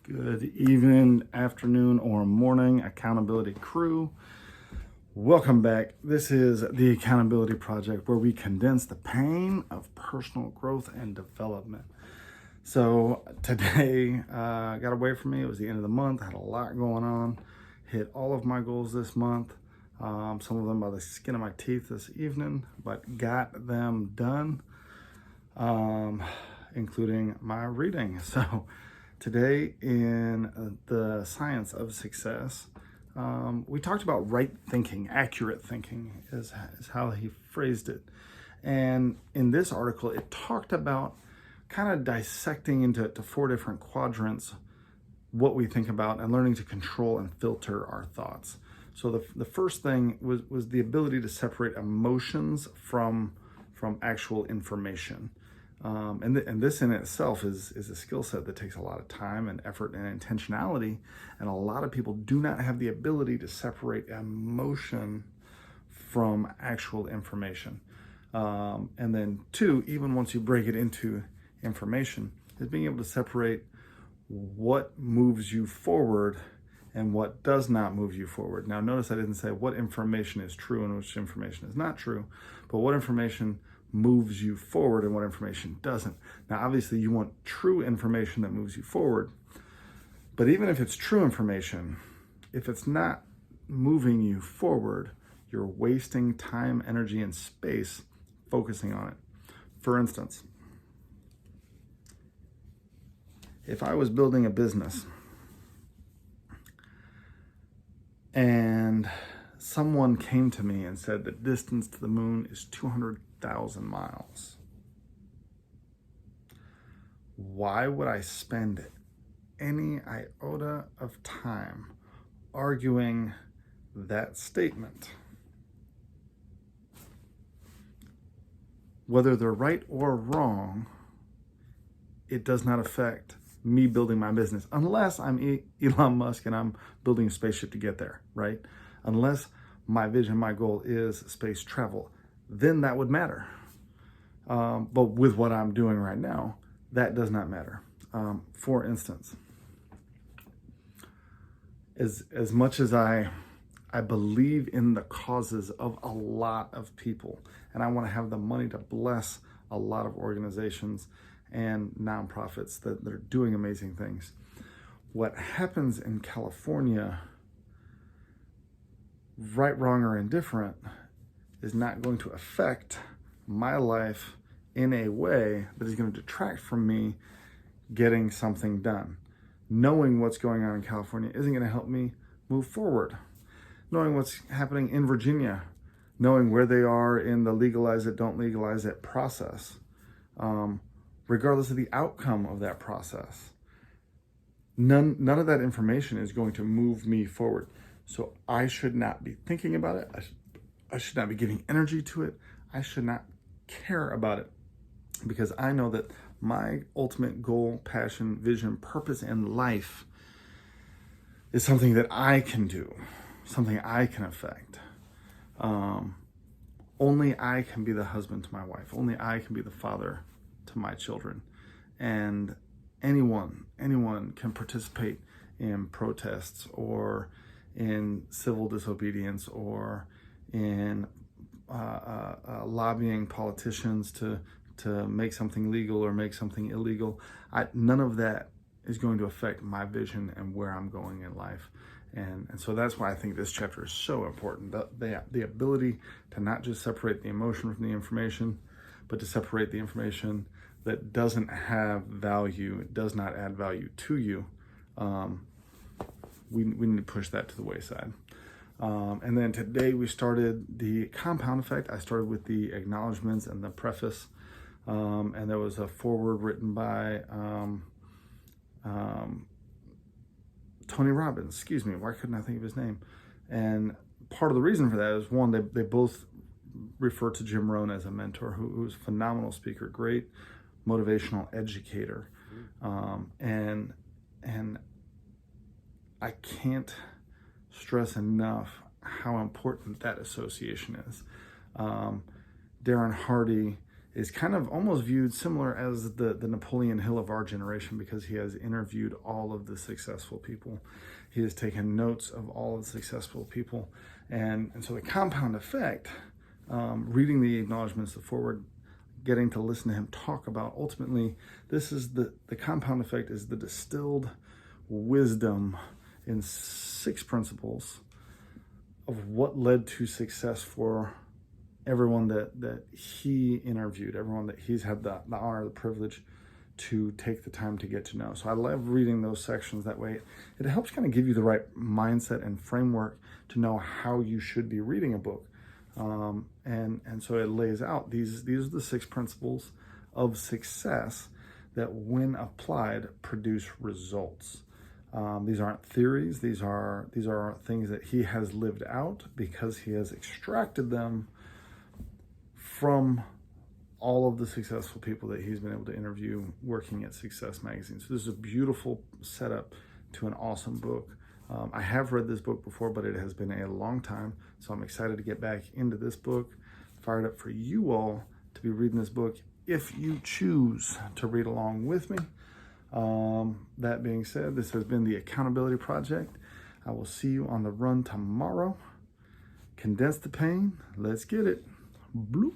Good evening, afternoon, or morning, accountability crew. Welcome back. This is the Accountability Project, where we condense the pain of personal growth and development. So today got away from me. It was the end of the month. I had a lot going on. Hit all of my goals this month. Some of them by the skin of my teeth this evening, but got them done, including my reading. So today in the science of success, we talked about right thinking, accurate thinking is how he phrased it. And in this article, it talked about kind of dissecting into four different quadrants what we think about and learning to control and filter our thoughts. So the first thing was the ability to separate emotions from actual information. And this in itself is a skill set that takes a lot of time and effort and intentionality. And a lot of people do not have the ability to separate emotion from actual information. And then two, even once you break it into information, is being able to separate what moves you forward and what does not move you forward. Now, notice I didn't say what information is true and which information is not true, but what information moves you forward and what information doesn't. Now, obviously, you want true information that moves you forward, but even if it's true information, if it's not moving you forward, you're wasting time, energy, and space focusing on it. For instance, if I was building a business and someone came to me and said the distance to the moon is 200,000 miles, why would I spend any iota of time arguing that statement? Whether they're right or wrong, it does not affect me building my business, unless I'm Elon Musk and I'm building a spaceship to get there, right? Unless my vision, my goal is space travel, then that would matter. But with what I'm doing right now, that does not matter. For instance, as much as I believe in the causes of a lot of people, and I want to have the money to bless a lot of organizations and nonprofits that are doing amazing things. What happens in California, right, wrong, or indifferent, is not going to affect my life in a way that is going to detract from me getting something done. Knowing what's going on in California isn't going to help me move forward. Knowing what's happening in Virginia, knowing where they are in the legalize it, don't legalize it process, regardless of the outcome of that process, none of that information is going to move me forward. So I should not be thinking about it. I should not be giving energy to it. I should not care about it, because I know that my ultimate goal, passion, vision, purpose in life is something that I can do, something I can affect. Only I can be the husband to my wife. Only I can be the father to my children. And anyone can participate in protests or in civil disobedience or in lobbying politicians to make something legal or make something illegal. None of that is going to affect my vision and where I'm going in life. And so that's why I think this chapter is so important. The ability to not just separate the emotion from the information, but to separate the information that doesn't have value, it does not add value to you. We need to push that to the wayside. And then today we started the compound effect. I started with the acknowledgments and the preface. And there was a foreword written by Tony Robbins. Excuse me, why couldn't I think of his name? And part of the reason for that is, one, they both refer to Jim Rohn as a mentor, who's a phenomenal speaker, great motivational educator. And I can't stress enough how important that association is. Darren Hardy is kind of almost viewed similar as the Napoleon Hill of our generation, because he has interviewed all of the successful people. He has taken notes of all of the successful people. And so the compound effect, reading the acknowledgments, the forward, getting to listen to him talk about, ultimately, this is the compound effect is the distilled wisdom in 6 principles of what led to success for everyone that he interviewed, everyone that he's had the honor, the privilege to take the time to get to know. So I love reading those sections. That way it helps kind of give you the right mindset and framework to know how you should be reading a book. And so it lays out these are the 6 principles of success that, when applied, produce results. These aren't theories. These are things that he has lived out, because he has extracted them from all of the successful people that he's been able to interview working at Success Magazine. So this is a beautiful setup to an awesome book. I have read this book before, but it has been a long time, so I'm excited to get back into this book. Fired up for you all to be reading this book if you choose to read along with me. That being said, this has been the Accountability Project. I will see you on the run tomorrow. Condense the pain. Let's get it. Bloop.